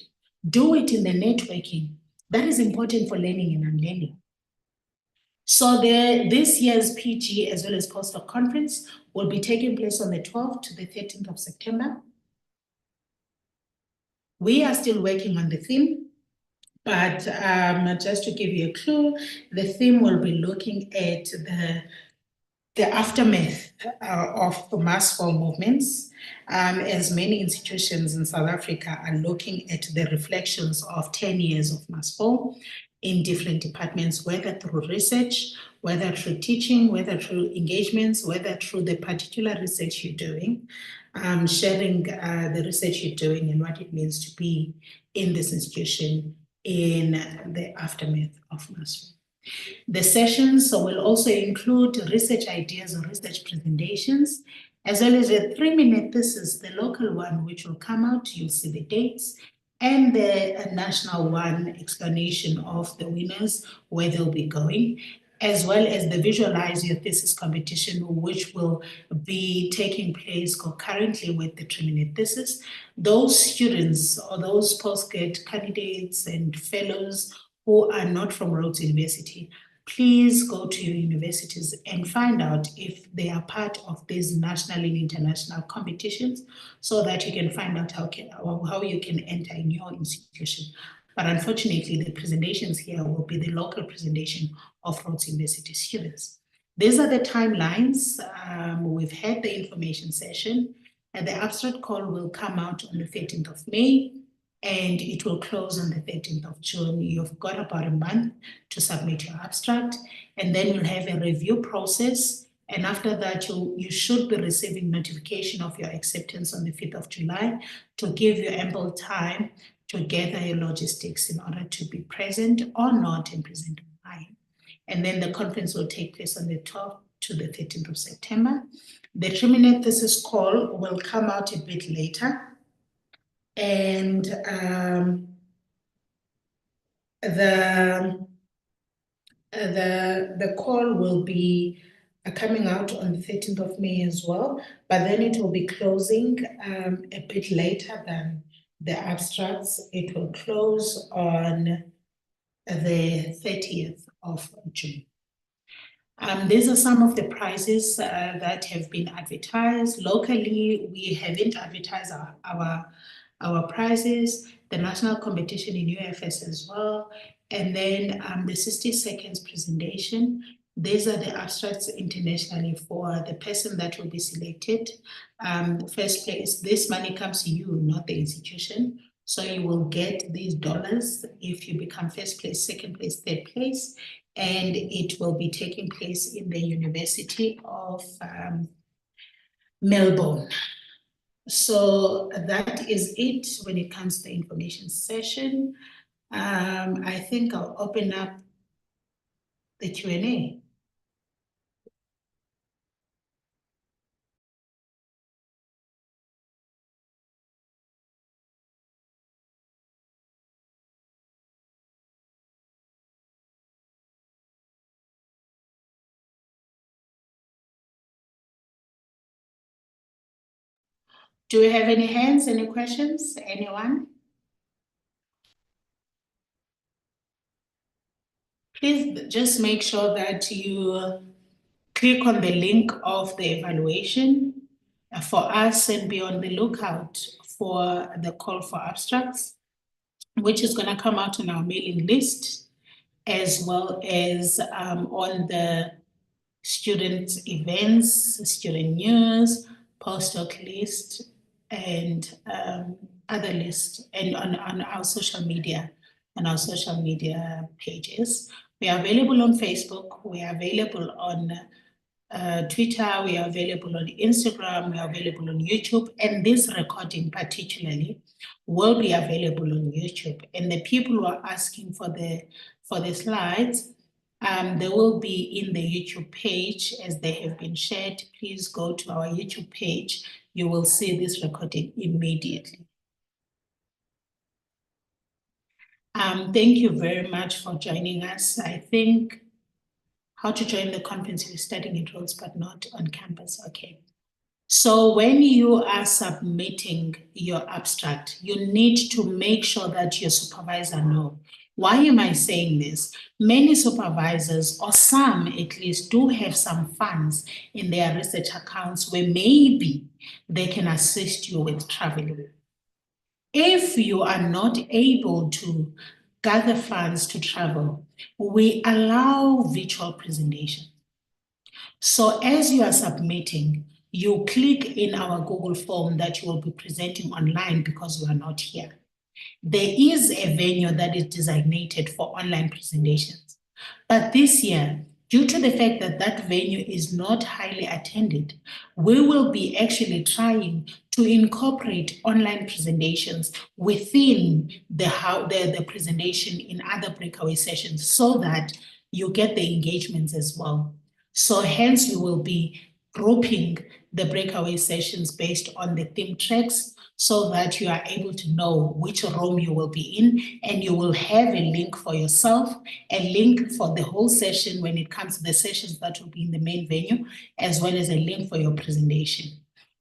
do it in the networking. That is important for learning and unlearning. So this year's PG as well as postdoc conference will be taking place on the 12th to the 13th of September. We are still working on the theme, but just to give you a clue, the theme will be looking at the aftermath of the mass fall movements, as many institutions in South Africa are looking at the reflections of 10 years of mass fall in different departments, whether through research, whether through teaching, whether through engagements, whether through the particular research you're doing, sharing the research you're doing and what it means to be in this institution in the aftermath of mass fall. The sessions will also include research ideas or research presentations, as well as a 3-minute thesis, the local one, which will come out, you'll see the dates, and the national one, explanation of the winners, where they'll be going, as well as the Visualize Your Thesis competition, which will be taking place concurrently with the 3-minute thesis. Those students or those postgrad candidates and fellows who are not from Rhodes University, please go to your universities and find out if they are part of these national and international competitions so that you can find out how you can enter in your institution. But unfortunately, the presentations here will be the local presentation of Rhodes University students. These are the timelines. We've had the information session, and the abstract call will come out on the 13th of May, and it will close on the 13th of June. You've got about a month to submit your abstract, and then you'll have a review process. And after that, you should be receiving notification of your acceptance on the 5th of July to give you ample time to gather your logistics in order to be present or not and present online. And then the conference will take place on the 12th to the 13th of September. The 3-minute thesis call will come out a bit later. And the call will be coming out on the 13th of May as well, but then it will be closing a bit later than the abstracts. It will close on the 30th of June. These are some of the prizes that have been advertised. Locally, we haven't advertised our prizes, the national competition in UFS as well, and then the 60 seconds presentation. These are the abstracts internationally for the person that will be selected. First place, this money comes to you, not the institution. So you will get these dollars if you become first place, second place, third place, and it will be taking place in the University of Melbourne. So that is it when it comes to the information session. I think I'll open up the Q&A. Do we have any hands, any questions, anyone? Please just make sure that you click on the link of the evaluation for us and be on the lookout for the call for abstracts, which is going to come out on our mailing list, as well as on the student events, student news, postdoc list, and other lists, and on our social media, pages. We are available on Facebook. We are available on Twitter. We are available on Instagram. We are available on YouTube. And this recording particularly will be available on YouTube. And the people who are asking for the slides, they will be in the YouTube page as they have been shared. Please go to our YouTube page. You will see this recording immediately. Thank you very much for joining us. I think how to join the conference if you're studying in Rhodes but not on campus. Okay. So when you are submitting your abstract, you need to make sure that your supervisor knows. Why am I saying this? Many supervisors, or some at least, do have some funds in their research accounts where maybe they can assist you with traveling. If you are not able to gather funds to travel, we allow virtual presentation. So as you are submitting, you click in our Google form that you will be presenting online because you are not here. There is a venue that is designated for online presentations. But this year, due to the fact that that venue is not highly attended, we will be actually trying to incorporate online presentations within the presentation in other breakaway sessions so that you get the engagements as well. So hence we will be grouping the breakaway sessions based on the theme tracks so that you are able to know which room you will be in, and you will have a link for yourself, a link for the whole session when it comes to the sessions that will be in the main venue, as well as a link for your presentation.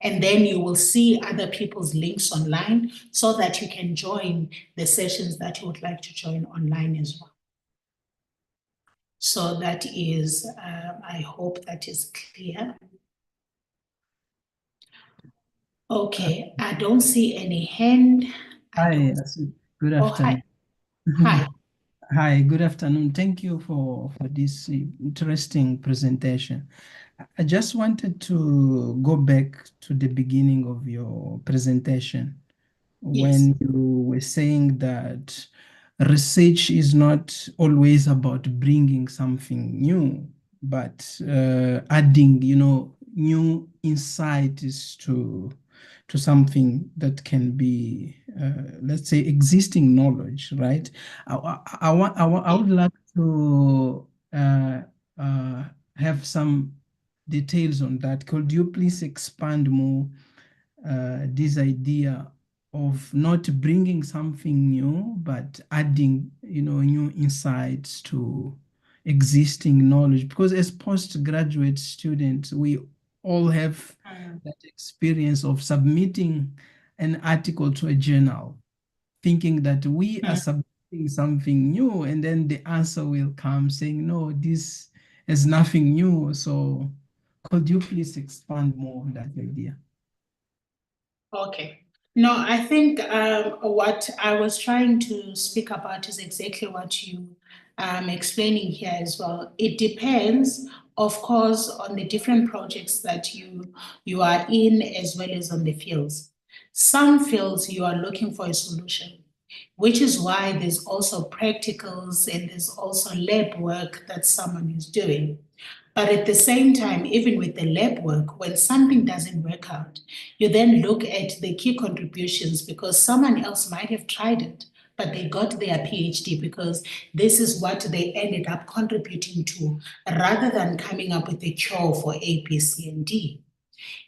And then you will see other people's links online so that you can join the sessions that you would like to join online as well. So that is, I hope that is clear. Okay, I don't see any hand. Hi, good afternoon. Hi. Hi, good afternoon. Thank you for this interesting presentation. I just wanted to go back to the beginning of your presentation. Yes. When you were saying that research is not always about bringing something new, but adding, new insights to something that can be, let's say, existing knowledge, right? I would like to have some details on that. Could you please expand more this idea of not bringing something new, but adding, new insights to existing knowledge? Because as postgraduate students, we all have that experience of submitting an article to a journal, thinking that we are submitting something new, and then the answer will come saying, no, this is nothing new. So could you please expand more on that idea? Okay. No, I think what I was trying to speak about is exactly what you explaining here as well. It depends, of course, on the different projects that you are in, as well as on the fields. Some fields you are looking for a solution, which is why there's also practicals and there's also lab work that someone is doing. But at the same time, even with the lab work, when something doesn't work out, you then look at the key contributions because someone else might have tried it, but they got their PhD because this is what they ended up contributing to, rather than coming up with a cure for A, B, C, and D.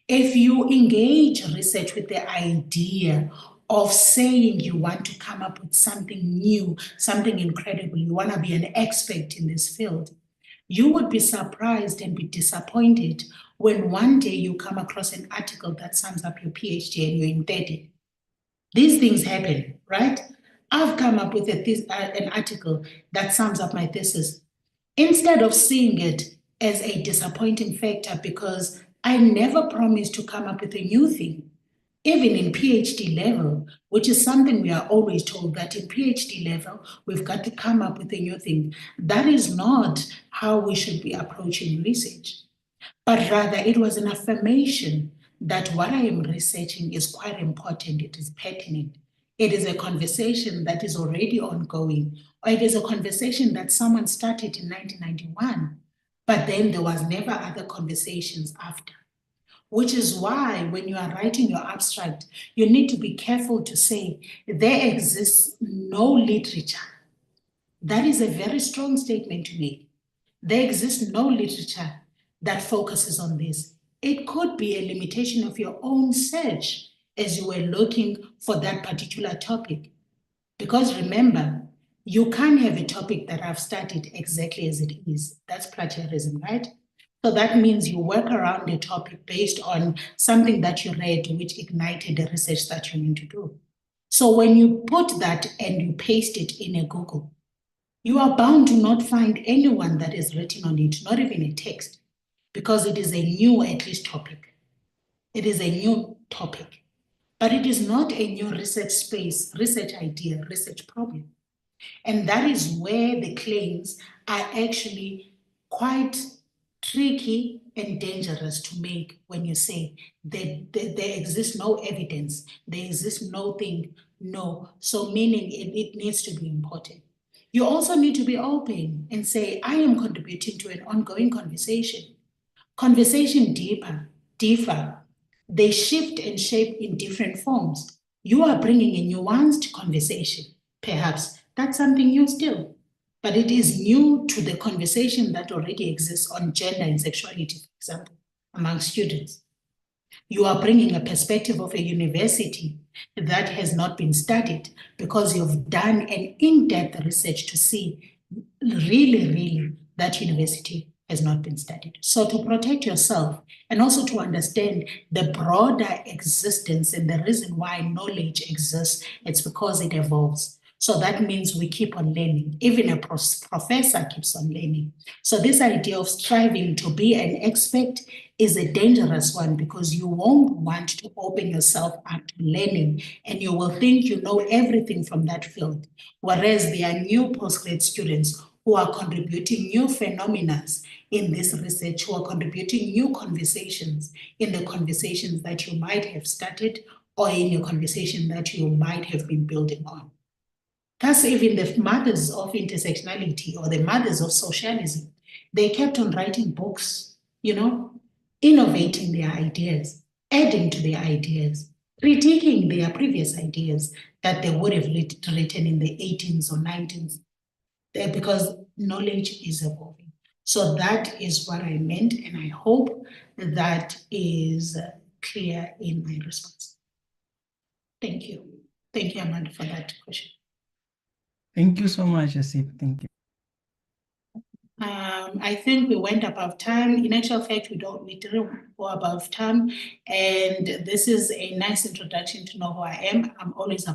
If you engage research with the idea of saying you want to come up with something new, something incredible, you want to be an expert in this field, you would be surprised and be disappointed when one day you come across an article that sums up your PhD and you're embedded. These things happen, right? I've come up with an article that sums up my thesis. Instead of seeing it as a disappointing factor because I never promised to come up with a new thing. Even in PhD level, which is something we are always told that in PhD level, we've got to come up with a new thing. That is not how we should be approaching research, but rather it was an affirmation that what I am researching is quite important, it is pertinent. It is a conversation that is already ongoing, or it is a conversation that someone started in 1991, but then there was never other conversations after. Which is why when you are writing your abstract, you need to be careful to say there exists no literature. That is a very strong statement to make. There exists no literature that focuses on this. It could be a limitation of your own search as you were looking for that particular topic. Because remember, you can't have a topic that I've studied exactly as it is. That's plagiarism, right? So that means you work around a topic based on something that you read, which ignited the research that you need to do. So when you put that and you paste it in a Google, you are bound to not find anyone that is written on it, not even a text, because it is a new, at least, topic. It is a new topic, but it is not a new research space, research idea, research problem. And that is where the claims are actually quite tricky and dangerous to make when you say that there exists no evidence, there exists no thing, no. So meaning it needs to be important. You also need to be open and say, I am contributing to an ongoing conversation. Conversation differ. They shift and shape in different forms. You are bringing a nuanced conversation. Perhaps that's something new still, but it is new to the conversation that already exists on gender and sexuality, for example, among students. You are bringing a perspective of a university that has not been studied because you've done an in-depth research to see really that university has not been studied. So to protect yourself and also to understand the broader existence and the reason why knowledge exists, it's because it evolves. So that means we keep on learning. Even a professor keeps on learning. So this idea of striving to be an expert is a dangerous one because you won't want to open yourself up to learning and you will think you know everything from that field. Whereas there are new postgrad students who are contributing new phenomena in this research, who are contributing new conversations in the conversations that you might have started or in your conversation that you might have been building on. Thus, even the mothers of intersectionality or the mothers of socialism, they kept on writing books, innovating their ideas, adding to their ideas, critiquing their previous ideas that they would have written in the 18s or 19s, because knowledge is evolving. So that is what I meant, and I hope that is clear in my response. Thank you. Thank you, Amanda, for that question. Thank you so much, Asif. Thank you. I think we went above time. In actual fact, we don't need to go above time. And this is a nice introduction to know who I am. I always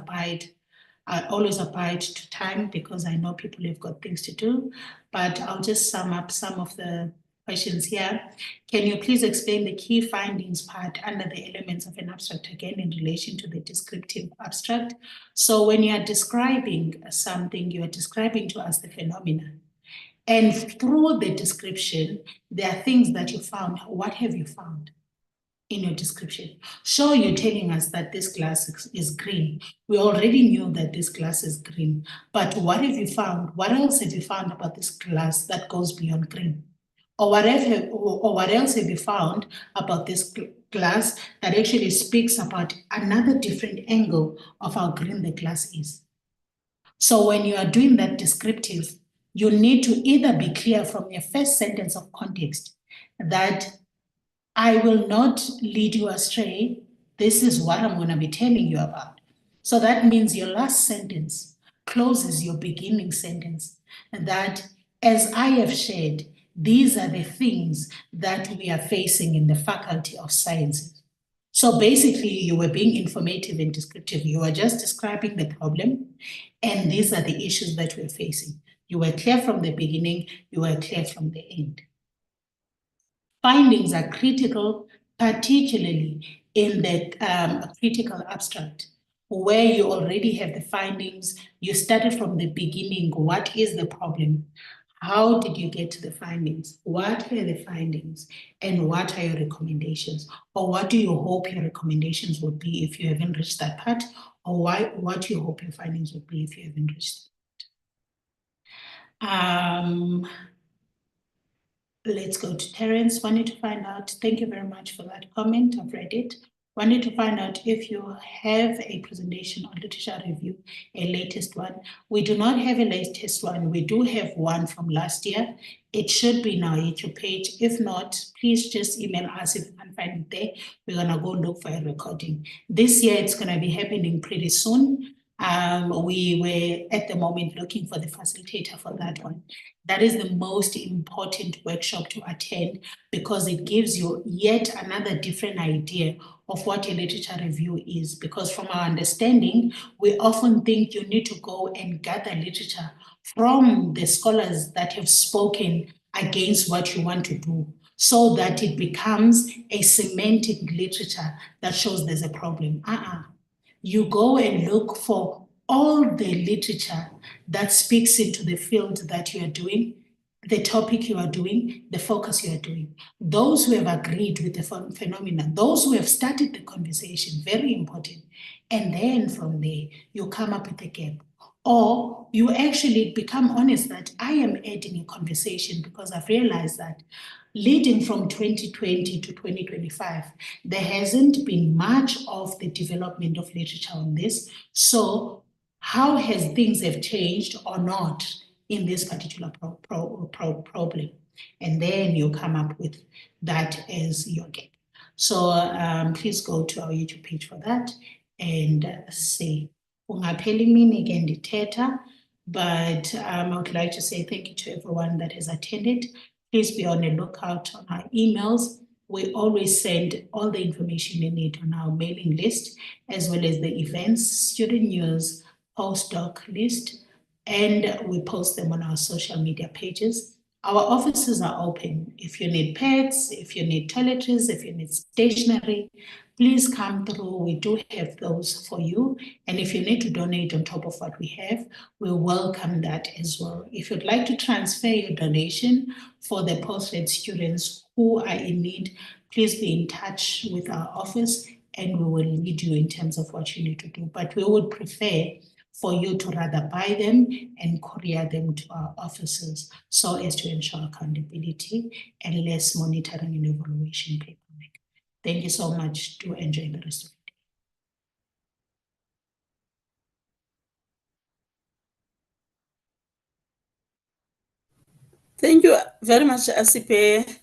abide to time because I know people have got things to do. But I'll just sum up some of the questions here. Can you please explain the key findings part under the elements of an abstract again in relation to the descriptive abstract? So when you are describing something, you are describing to us the phenomenon. And through the description, there are things that you found. What have you found in your description? So you're telling us that this glass is green. We already knew that this glass is green. But what have you found? What else have you found about this glass that goes beyond green? Or what else have you found about this glass that actually speaks about another different angle of how green the glass is? So when you are doing that descriptive, you need to either be clear from your first sentence of context that I will not lead you astray. This is what I'm going to be telling you about. So that means your last sentence closes your beginning sentence, that as I have shared, these are the things that we are facing in the Faculty of Sciences. So basically, you were being informative and descriptive. You were just describing the problem, and these are the issues that we're facing. You were clear from the beginning, you were clear from the end. Findings are critical, particularly in the critical abstract, where you already have the findings. You started from the beginning. What is the problem? How did you get to the findings? What were the findings? And what are your recommendations? Or what do you hope your recommendations would be if you haven't reached that part? Or what do you hope your findings would be if you haven't reached that? Let's go to Terence. Wanted to find out, thank you very much for that comment. I've read it. Wanted to find out if you have a presentation on literature review, a latest one. We do not have a latest one. We do have one from last year. It should be in our YouTube page. If not, please just email us if you can find it there. We're gonna go look for a recording. This year, it's gonna be happening pretty soon. We were at the moment looking for the facilitator for that one. That is the most important workshop to attend because it gives you yet another different idea of what a literature review is. Because from our understanding, we often think you need to go and gather literature from the scholars that have spoken against what you want to do, so that it becomes a semantic literature that shows there's a problem. You go and look for all the literature that speaks into the field that you are doing, the topic you are doing, the focus you are doing. Those who have agreed with the phenomenon, those who have started the conversation, very important. And then from there, you come up with a gap. Or you actually become honest that I am adding a conversation because I've realized that leading from 2020 to 2025, there hasn't been much of the development of literature on this. So how has things have changed or not in this particular problem? And then you come up with that as your gap. So please go to our YouTube page for that and say, ungapheli imini ke ndithetha, but I would like to say thank you to everyone that has attended. Please be on the lookout on our emails. We always send all the information you need on our mailing list, as well as the events, student news, postdoc list, and we post them on our social media pages. Our offices are open. If you need pets, if you need toiletries, if you need stationery, please come through. We do have those for you. And if you need to donate on top of what we have, we welcome that as well. If you'd like to transfer your donation for the post-grad students who are in need, please be in touch with our office and we will lead you in terms of what you need to do. But we would prefer for you to rather buy them and courier them to our offices so as to ensure accountability and less monitoring and evaluation paperwork. Thank you so much. Do enjoy the rest of it. Thank you very much, Asipe.